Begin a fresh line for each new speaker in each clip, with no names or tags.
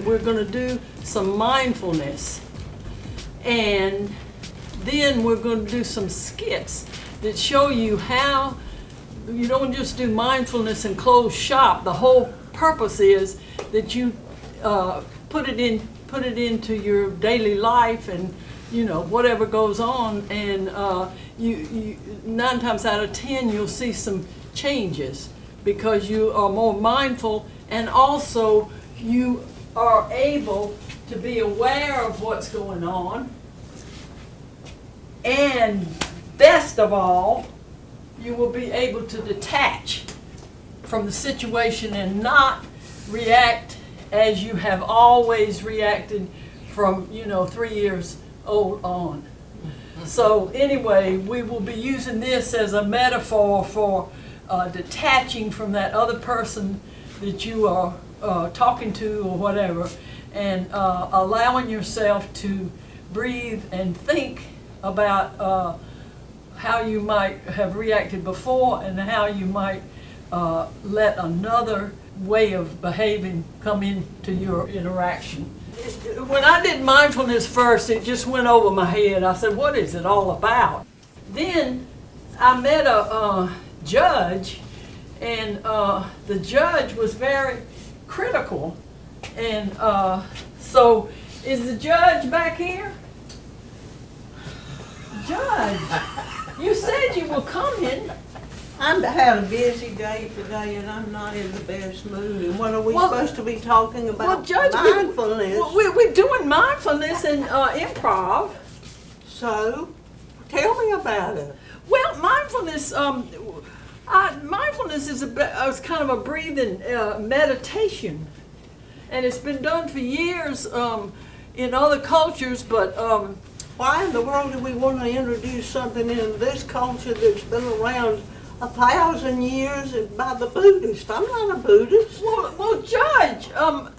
We're going to do some mindfulness, and then we're going to do some skits that show you how you don't just do mindfulness and close shop. The whole purpose is that you put it into your daily life, and whatever goes on, and you 9 times out of 10 you'll see some changes because you are more mindful, and also you are able to be aware of what's going on, and best of all, you will be able to detach from the situation and not react as you have always reacted from 3 years old on. So anyway, we will be using this as a metaphor for detaching from that other person that you are talking to or whatever, and allowing yourself to breathe and think about how you might have reacted before and how you might let another way of behaving come into your interaction. When I did mindfulness first, it just went over my head. I said, what is it all about? Then I met a judge, and the judge was very critical. And so, is the judge back here? Judge, you said you were coming.
I've had a busy day today, and I'm not in the best mood. And what are we supposed to be talking about?
Well, Judge,
mindfulness.
We're doing mindfulness and improv.
So, tell me about it.
Well, mindfulness. Mindfulness is kind of a breathing meditation, and it's been done for years in other cultures. But
why in the world do we want to introduce something in this culture that's been around 1,000 years by the Buddhists? I'm not a Buddhist.
Well, Judge, I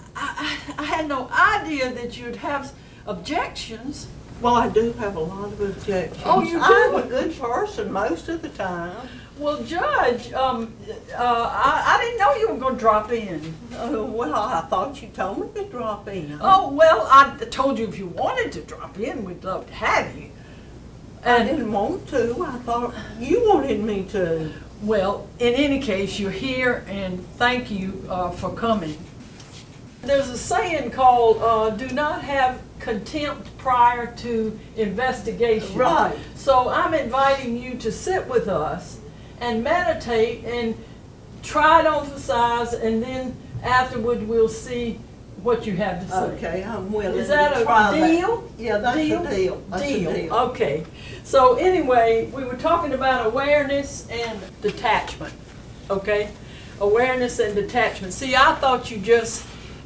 had no idea that you'd have objections.
Well, I do have a lot of objections.
Oh, you do?
I'm a good person most of the time.
Well, Judge, I didn't know you were going to drop in.
Well, I thought you told me to drop in.
Oh, well, I told you if you wanted to drop in, we'd love to have you.
I didn't want to. I thought you wanted me to.
Well, in any case, you're here, and thank you for coming. There's a saying called, do not have contempt prior to investigation.
Right.
So I'm inviting you to sit with us and meditate and try to emphasize, and then afterward we'll see what you have to say.
Okay, I'm willing
Is that
to try
a deal?
That. Yeah, that's a deal. That's
Deal.
a deal.
Okay. So anyway, we were talking about awareness and detachment. Okay? Awareness and detachment. See, I thought you just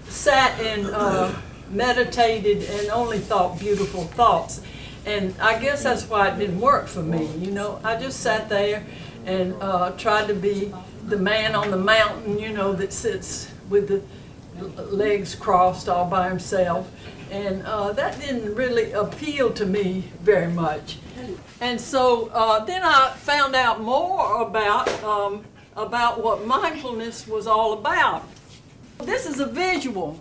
sat and meditated and only thought beautiful thoughts. And I guess that's why it didn't work for me. I just sat there and tried to be the man on the mountain, that sits with the legs crossed all by himself. And that didn't really appeal to me very much. And so then I found out more about what mindfulness was all about. This is a visual.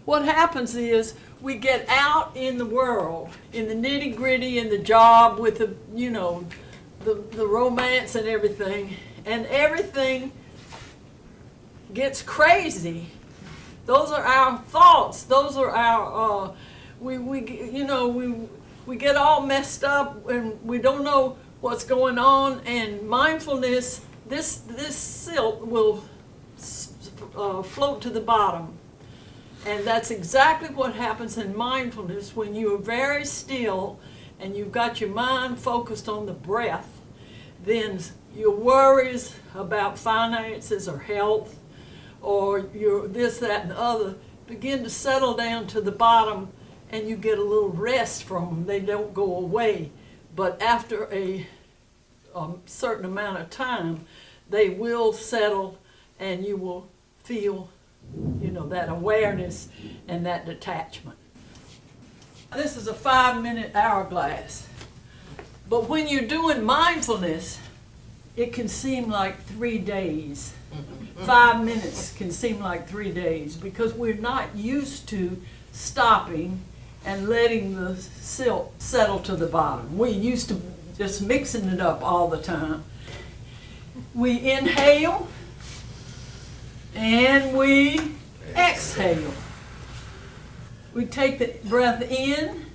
What happens is we get out in the world, in the nitty-gritty, in the job, with the romance and everything gets crazy. Those are our thoughts. Those are our we get all messed up and we don't know what's going on. And mindfulness, this silt will float to the bottom. And that's exactly what happens in mindfulness when you are very still and you've got your mind focused on the breath. Then your worries about finances or health or your this, that, and the other begin to settle down to the bottom, and you get a little rest from them. They don't go away, but after a certain amount of time, they will settle, and you will feel, that awareness and that detachment. This is a 5-minute hourglass, but when you're doing mindfulness, it can seem like 3 days. 5 minutes can seem like 3 days because we're not used to stopping and letting the silt settle to the bottom. We're used to just mixing it up all the time. We inhale and we exhale. We take the breath in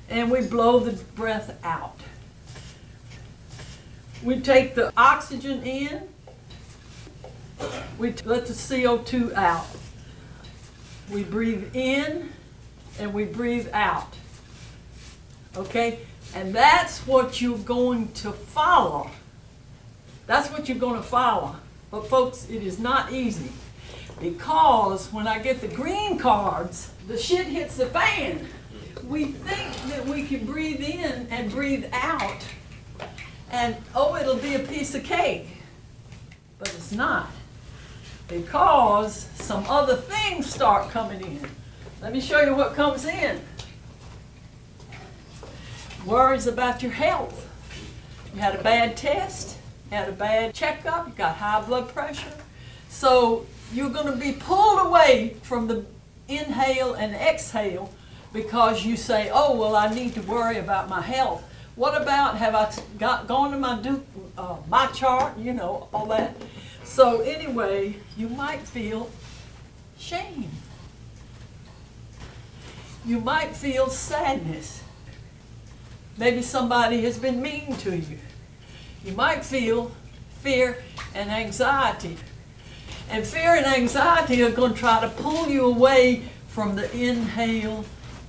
and we blow the breath out. We take the oxygen in, we let the CO2 out. We breathe in and we breathe out. Okay? And that's what you're going to follow. That's what you're going to follow. But folks, it is not easy. Because when I get the green cards, the shit hits the fan. We think that we can breathe in and breathe out, and oh, it'll be a piece of cake. But it's not. Because some other things start coming in. Let me show you what comes in. Worries about your health. You had a bad test, you had a bad checkup, you got high blood pressure. So you're going to be pulled away from the inhale and exhale because you say, oh, well, I need to worry about my health. What about, have I gone to my chart, you know, all that. So anyway, you might feel shame. You might feel sadness. Maybe somebody has been mean to you. You might feel fear and anxiety. And fear and anxiety are going to try to pull you away from the inhale,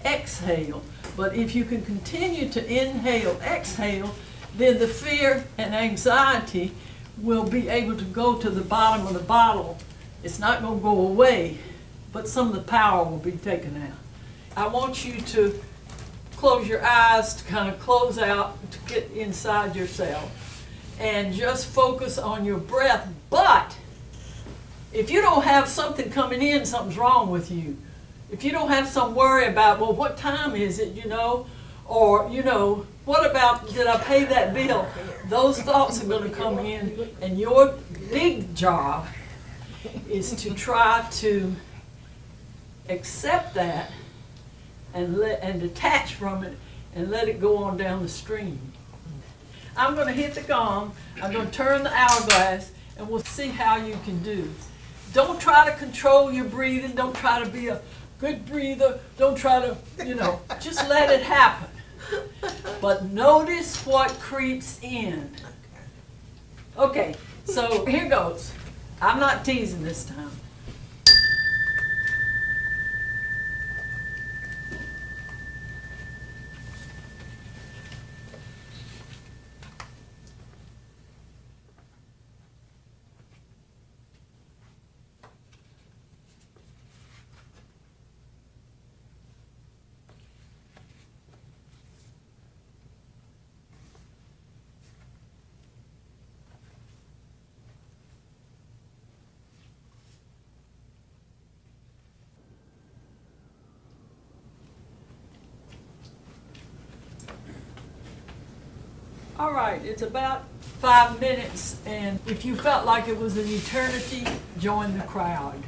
exhale. But if you can continue to inhale, exhale, then the fear and anxiety will be able to go to the bottom of the bottle. It's not going to go away, but some of the power will be taken out. I want you to close your eyes to kind of close out, to get inside yourself, and just focus on your breath. But if you don't have something coming in, something's wrong with you. If you don't have some worry about, well, what time is it, you know? Or, you know, what about, did I pay that bill? Those thoughts are going to come in, and your big job is to try to accept that and detach from it and let it go on down the stream. I'm going to hit the gong, I'm going to turn the hourglass, and we'll see how you can do. Don't try to control your breathing, don't try to be a good breather, don't try to, you know, just let it happen. But notice what creeps in. Okay, so here goes. I'm not teasing this time. All right, it's about 5 minutes, and if you felt like it was an eternity, join the crowd.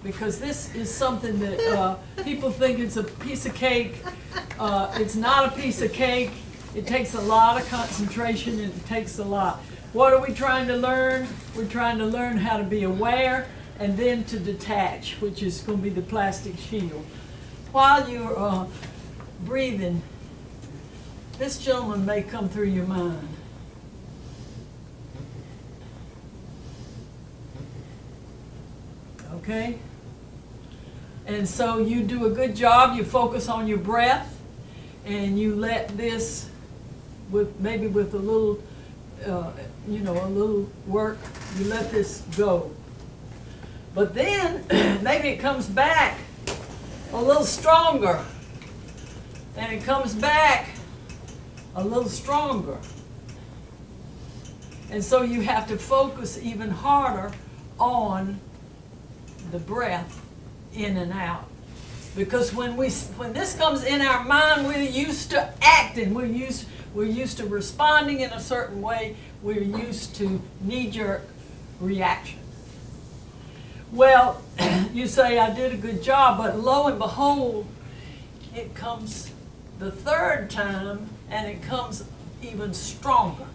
Because this is something that people think it's a piece of cake. It's not a piece of cake. It takes a lot of concentration, and it takes a lot. What are we trying to learn? We're trying to learn how to be aware and then to detach, which is going to be the plastic shield. While you're breathing, this gentleman may come through your mind. Okay? And so you do a good job, you focus on your breath, and you let this, maybe with a little, you know, a little work, you let this go. But then, maybe it comes back a little stronger, and it comes back a little stronger. And so you have to focus even harder on the breath in and out. Because when this comes in our mind, we're used to acting. We're used to responding in a certain way. We're used to knee-jerk reaction. Well, you say, I did a good job, but lo and behold, it comes the third time, and it comes even stronger.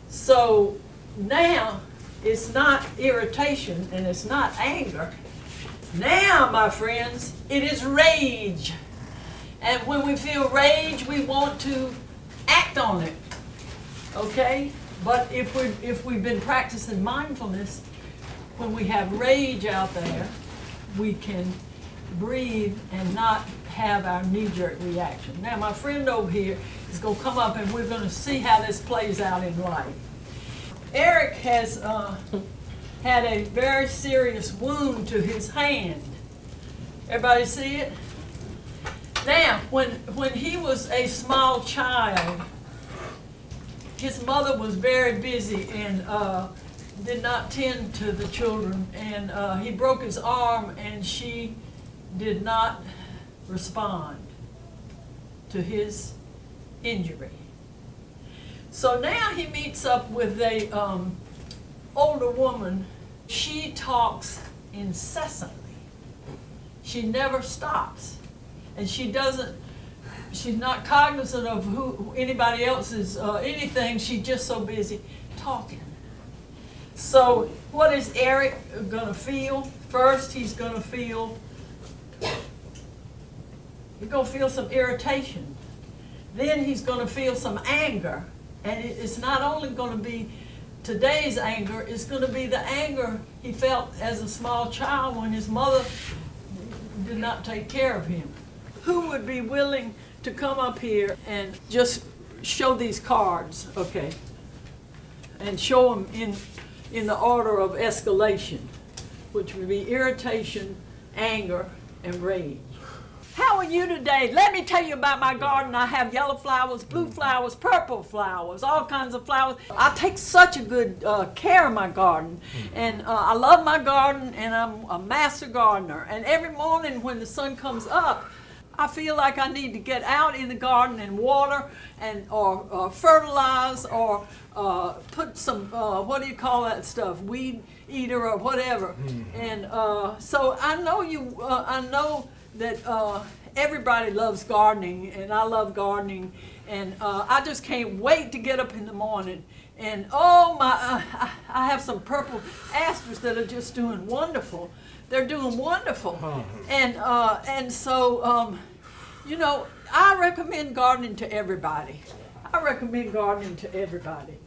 So now, it's not irritation and it's not anger. Now, my friends, it is rage. And when we feel rage, we want to act on it. Okay? But if we've been practicing mindfulness, when we have rage out there, we can breathe and not have our knee-jerk reaction. Now, my friend over here is going to come up and we're going to see how this plays out in life. Eric has had a very serious wound to his hand. Everybody see it? Now, when he was a small child, his mother was very busy and did not tend to the children, and he broke his arm, and she did not respond to his injury. So now he meets up with a older woman. She talks incessantly. She never stops, and she's not cognizant of who anybody else's anything. She's just so busy talking. So what is Eric going to feel? First, he's going to feel some irritation. Then he's going to feel some anger. And it's not only going to be today's anger, it's going to be the anger he felt as a small child when his mother did not take care of him. Who would be willing to come up here and just show these cards, okay? And show them in the order of escalation, which would be irritation, anger, and rage. How are you today? Let me tell you about my garden. I have yellow flowers, blue flowers, purple flowers, all kinds of flowers. I take such a good care of my garden. And I love my garden, and I'm a master gardener. And every morning when the sun comes up, I feel like I need to get out in the garden and water or fertilize or put some, what do you call that stuff, weed eater or whatever. And so I know that everybody loves gardening, and I love gardening, and I just can't wait to get up in the morning. And I have some purple asters that are just doing wonderful. They're doing wonderful. And so, I recommend gardening to everybody. I recommend gardening to everybody.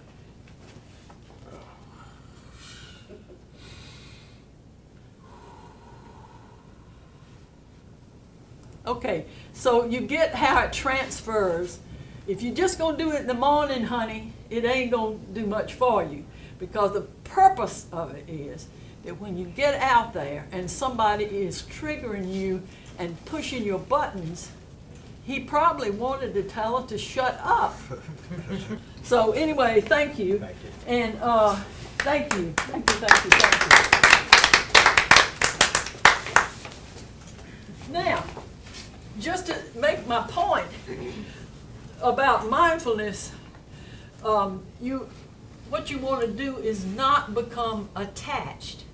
Okay, so you get how it transfers. If you're just going to do it in the morning, honey, it ain't going to do much for you, because the purpose of it is that when you get out there and somebody is triggering you and pushing your buttons, he probably wanted to tell her to shut up. So anyway, thank you.
Thank you.
And thank you. Now, just to make my point about mindfulness, what you want to do is not become attached.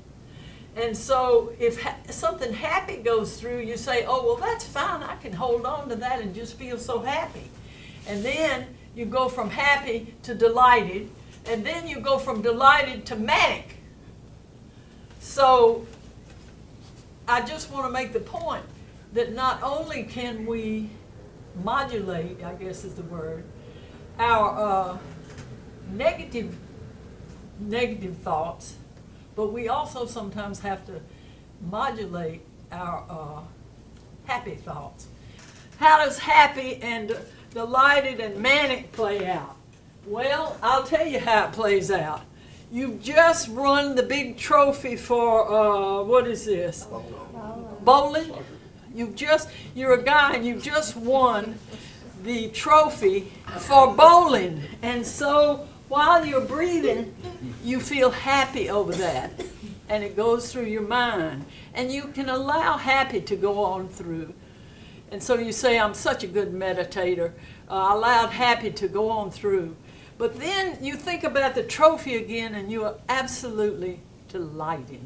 And so if something happy goes through, you say, oh, well, that's fine. I can hold on to that and just feel so happy. And then you go from happy to delighted, and then you go from delighted to manic. So I just want to make the point that not only can we modulate, I guess is the word, our negative thoughts, but we also sometimes have to modulate our happy thoughts. How does happy and delighted and manic play out? Well, I'll tell you how it plays out. You've just won the big trophy for, what is this? Bowling? You're a guy and you've just won the trophy for bowling. And so while you're breathing, you feel happy over that. And it goes through your mind. And you can allow happy to go on through. And so you say, I'm such a good meditator. allowed Happy to go on through. But then you think about the trophy again, and you are absolutely delighted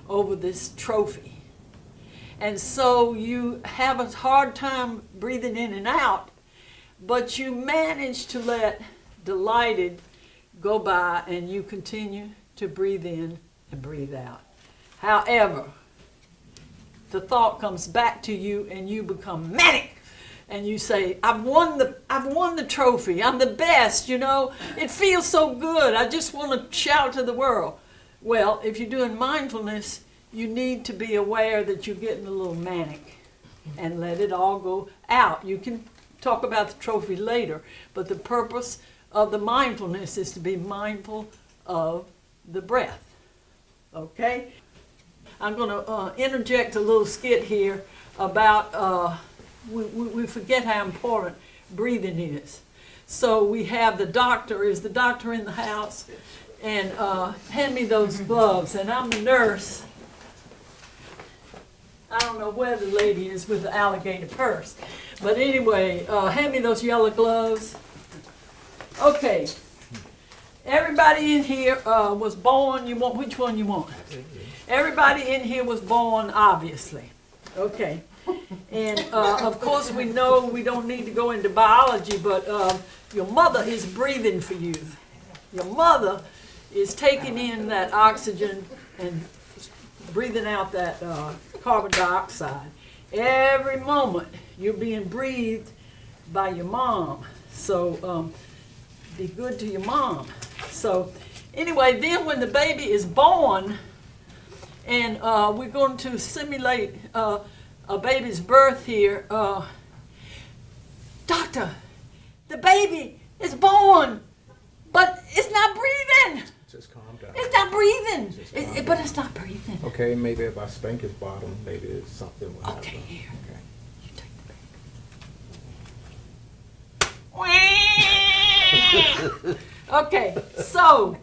over this trophy. And so you have a hard time breathing in and out, but you manage to let delighted go by, and you continue to breathe in and breathe out. However, the thought comes back to you, and you become manic. And you say, I've won the trophy. I'm the best, you know. It feels so good. I just want to shout to the world. Well, if you're doing mindfulness, you need to be aware that you're getting a little manic and let it all go out. You can talk about the trophy later, but the purpose of the mindfulness is to be mindful of the breath. Okay? I'm going to interject a little skit here about we forget how important breathing is. So we have the doctor. Is the doctor in the house? And hand me those gloves. And I'm the nurse. I don't know where the lady is with the alligator purse. But anyway, hand me those yellow gloves. Okay. Everybody in here was born. You want which one you want? Everybody in here was born, obviously. Okay. And of course we know we don't need to go into biology, but your mother is breathing for you. Your mother is taking in that oxygen and breathing out that carbon dioxide. Every moment you're being breathed by your mom. So be good to your mom. So anyway, then when the baby is born, and we're going to simulate a baby's birth here. Doctor, the baby is born, but it's not breathing.
Just calm down.
It's not breathing. But
down.
it's not breathing.
Okay, maybe if I spank his bottom, maybe it's something will
Okay,
happen.
here.
Okay.
You take the baby. Okay, so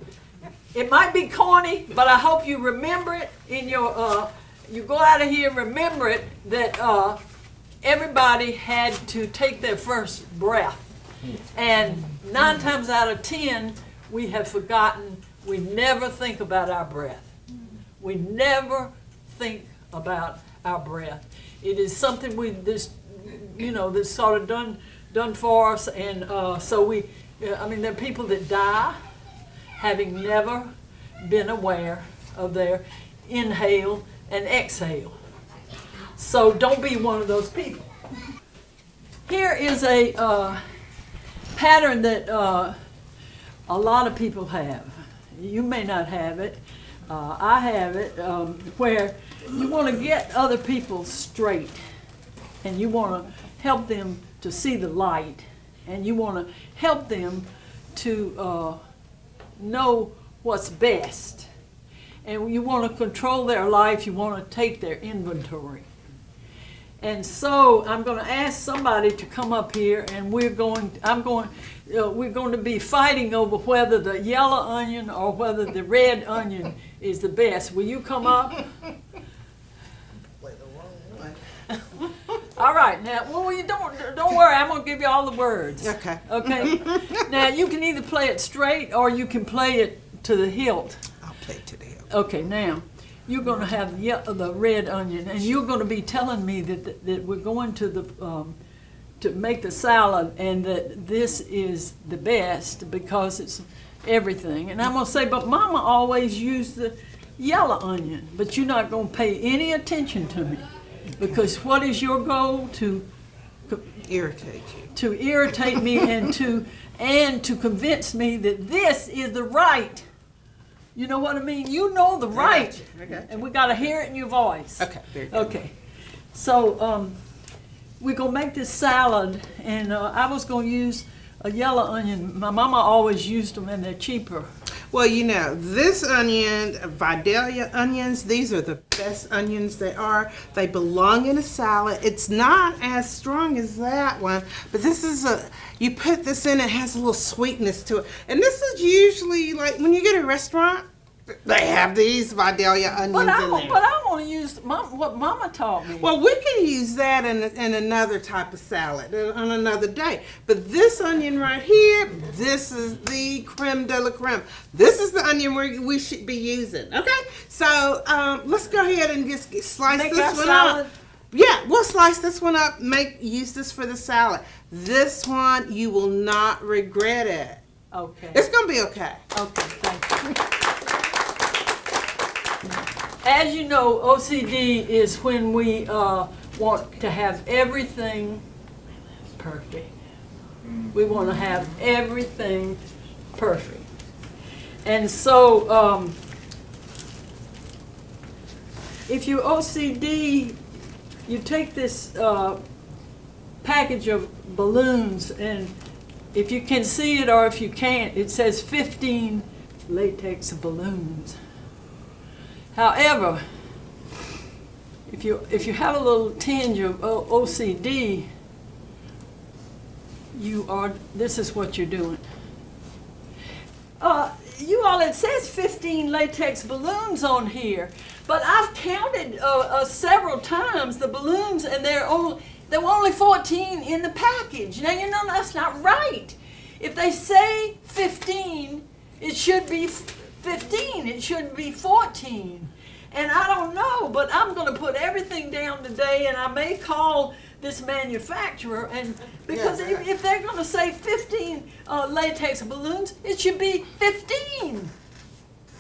it might be corny, but I hope you remember it in your, you go out of here, remember it, that everybody had to take their first breath. And 9 times out of 10, we have forgotten, we never think about our breath. We never think about our breath. It is something this sort of done for us, and so there are people that die having never been aware of their inhale and exhale. So don't be one of those people. Here is a pattern that a lot of people have. You may not have it. I have it, where you want to get other people straight, and you want to help them to see the light, and you want to help them to know what's best. And you want to control their life, you want to take their inventory. And so I'm going to ask somebody to come up here, and we're going to be fighting over whether the yellow onion or whether the red onion is the best. Will you come up? All right, now, well, you don't worry, I'm going to give you all the words.
Okay.
Okay? Now, you can either play it straight or you can play it to the hilt.
I'll play to the hill.
Okay, now, you're going to have the red onion, and you're going to be telling me that we're going to make the salad, and that this is the best because it's everything. And I'm going to say, but Mama always used the yellow onion, but you're not going to pay any attention to me. Because what is your goal? To
Irritate you.
To irritate me and to convince me that this is the right. You know what I mean? You know the right.
I got you.
And we got to hear it in your voice.
Okay, very good.
Okay. So we're going to make this salad, and I was going to use a yellow onion. My mama always used them, and they're cheaper.
Well, this onion, Vidalia onions, these are the best onions there are. They belong in a salad. It's not as strong as that one, but this is you put this in, it has a little sweetness to it. And this is usually like when you get a restaurant, They have these Vidalia onions
But
in
I
there.
want to use what Mama taught me.
Well, we can use that in another type of salad on another day. But this onion right here, this is the creme de la creme. This is the onion we should be using. Okay, so let's go ahead and just slice
Make
this
our
one
salad?
up. Yeah, we'll slice this one up. Use this for the salad. This one you will not regret it.
Okay.
It's gonna be okay.
Okay, thank you. As you know, OCD is when we want to have everything perfect. We want to have everything perfect. And so, if you're OCD, you take this package of balloons, and if you can see it or if you can't, it says 15 latex balloons. However, if you have a little tinge of OCD, this is what you're doing. You all, it says 15 latex balloons on here, but I've counted several times the balloons, and there were only 14 in the package. Now, you know that's not right. If they say 15, it should be 15. It shouldn't be 14. And I don't know, but I'm going to put everything down today, and I may call this manufacturer, and because if they're going to say 15 latex balloons, it should be 15.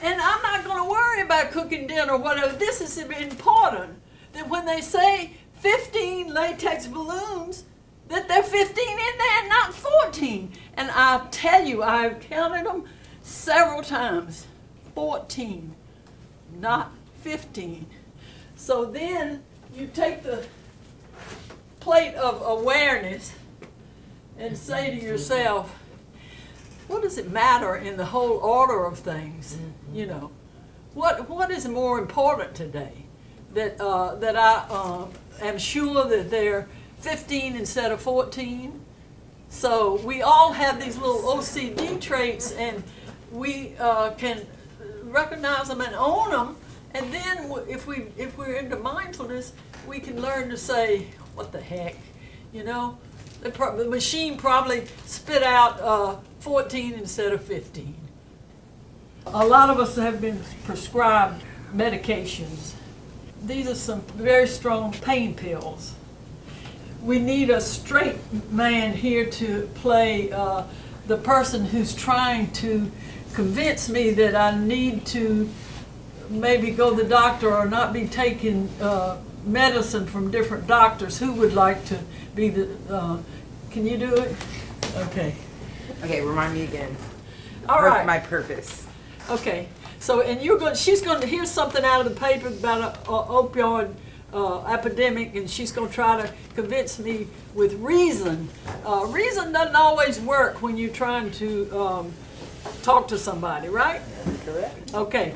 And I'm not going to worry about cooking dinner or whatever. This is important, that when they say 15 latex balloons, that they're 15 in there, not 14. And I tell you, I've counted them several times. 14, not 15. So then you take the plate of awareness and say to yourself, what does it matter in the whole order of things? You know, what is more important today? That I am sure that they're 15 instead of 14. So we all have these little OCD traits, and we can recognize them and own them. And then if we're into mindfulness, we can learn to say, what the heck, you know? The machine probably spit out 14 instead of 15. A lot of us have been prescribed medications. These are some very strong pain pills. We need a straight man here to play the person who's trying to convince me that I need to maybe go to the doctor or not be taking medicine from different doctors. Who would like to be the, can you do it? Okay.
Okay, remind me again.
All right.
My purpose.
Okay. So, and she's going to hear something out of the paper about an opioid epidemic, and she's going to try to convince me with reason. Reason doesn't always work when you're trying to talk to somebody, right?
Correct.
Okay.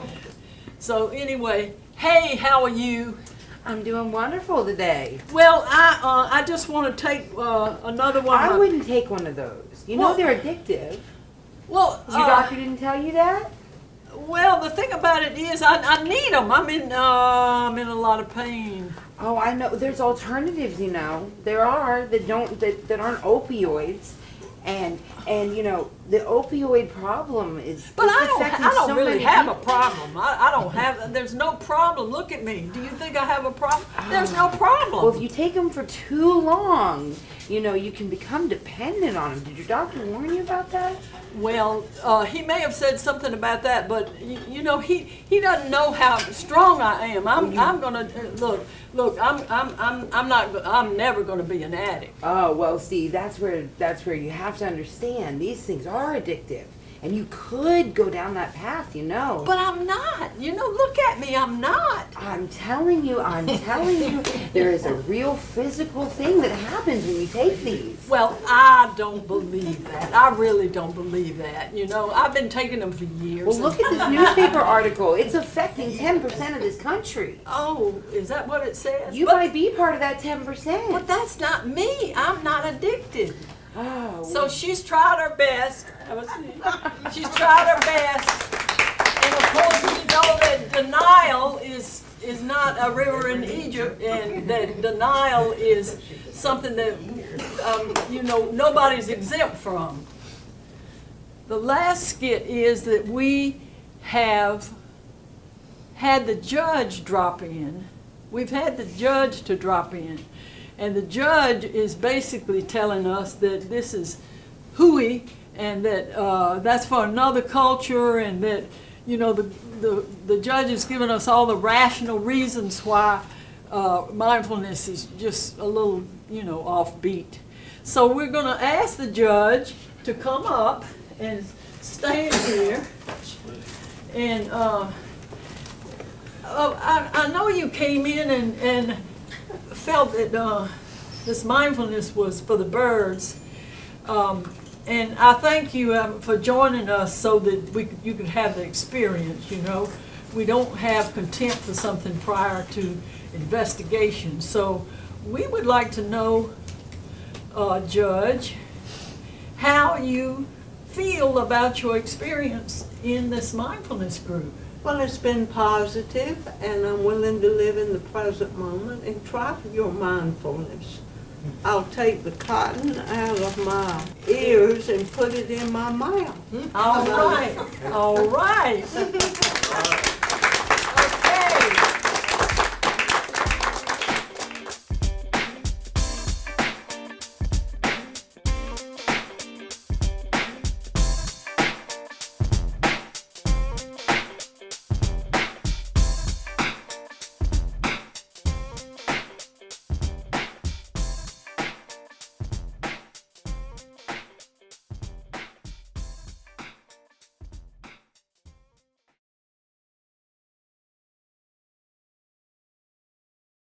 So anyway, hey, how are you?
I'm doing wonderful today.
Well, I just want to take another one.
I wouldn't take one of those. You know
Well-
they're addictive.
Well,
Your doctor didn't tell you that?
well, the thing about it is, I need them. I'm in a lot of pain.
Oh, I know. There's alternatives, you know. There are that aren't opioids. And you know, the opioid problem is
But I
affecting
don't
so
really
many
have a
people.
problem. I don't have. There's no problem. Look at me. Do you think I have a problem? There's no problem.
Well, if you take them for too long, you know, you can become dependent on them. Did your doctor warn you about that?
Well, he may have said something about that, but you know, he doesn't know how strong I am. I'm gonna look. I'm never gonna be an addict.
Oh, well, see, that's where you have to understand these things are addictive. And you could go down that path, you know.
But I'm not. You know, look at me. I'm not.
I'm telling you, there is a real physical thing that happens when you take these.
Well, I don't believe that. I really don't believe that. You know, I've been taking them for years.
Well, look at this newspaper article. It's affecting 10% of this country.
Oh, is that what it says?
You might be part of that 10%.
But that's not me. I'm not addicted.
Oh.
So she's tried her best. Have a seat. She's tried her best. And of course, we know that denial is not a river in Egypt, and that denial is something that, nobody's exempt from. The last skit is that we have had the judge drop in. We've had the judge to drop in. And the judge is basically telling us that this is hooey, and that that's for another culture, and that, the judge is giving us all the rational reasons why mindfulness is just a little, offbeat. So we're going to ask the judge to come up and stand here. And I know you came in and felt that this mindfulness was for the birds. And I thank you for joining us so that you could have the experience, We don't have contempt for something prior to investigation. So we would like to know, Judge, how you feel about your experience in this mindfulness group.
Well, it's been positive, and I'm willing to live in the present moment and try your mindfulness. I'll take the cotton out of my ears and put it in my mouth.
All right, all right.